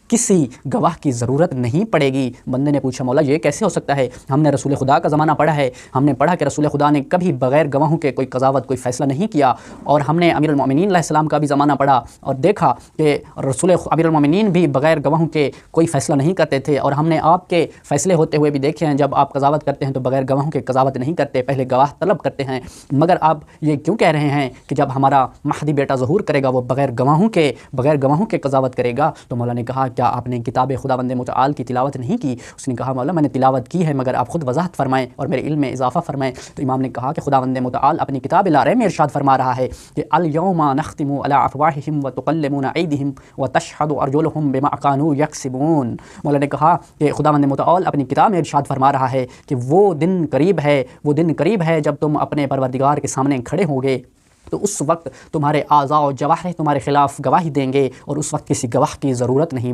کسی گواہ کی ضرورت نہیں پڑے گی۔ بندے نے پوچھا مولا یہ کیسے ہو سکتا ہے؟ ہم نے رسول خدا کا زمانہ پڑھا ہے، ہم نے پڑھا کہ رسول خدا نے کبھی بغیر گواہوں کے کوئی قضاوت کوئی فیصلہ نہیں کیا، اور ہم نے امیر المومنین علیہ السلام کا بھی زمانہ پڑھا اور دیکھا کہ امیر المومنین بھی بغیر گواہوں کے کوئی فیصلہ نہیں کرتے تھے، اور ہم نے آپ کے فیصلے ہوتے ہوئے بھی دیکھے ہیں جب آپ قضاوت کرتے ہیں تو بغیر گواہوں کے قضاوت نہیں کرتے، پہلے گواہ طلب کرتے ہیں۔ مگر آپ یہ کیوں کہہ رہے ہیں کہ جب ہمارا مہدی بیٹا ظہور کرے گا وہ بغیر گواہوں کے قضاوت کرے گا؟ تو مولا نے کہا کیا آپ نے کتاب خداوند متعال کی تلاوت نہیں کی؟ اس نے کہا مولا میں نے تلاوت کی ہے مگر آپ خود وضاحت فرمائیں اور میرے علم میں اضافہ فرمائیں۔ تو امام نے کہا کہ خداوند متعال اپنی کتاب لا ریب میں ارشاد فرما رہا ہے کہ الیوم نختم علی افواہہم وتکلمنا ایدیہم وتشہد ارجلہم بما کانوا یکسبون۔ مولا نے کہا کہ خداوند متعال اپنی کتاب میں ارشاد فرما رہا ہے کہ وہ دن قریب ہے جب تم اپنے پروردگار کے سامنے کھڑے ہوگے تو اس وقت تمہارے اعضاء و جوارح تمہارے خلاف گواہی دیں گے، اور اس وقت کسی گواہ کی ضرورت نہیں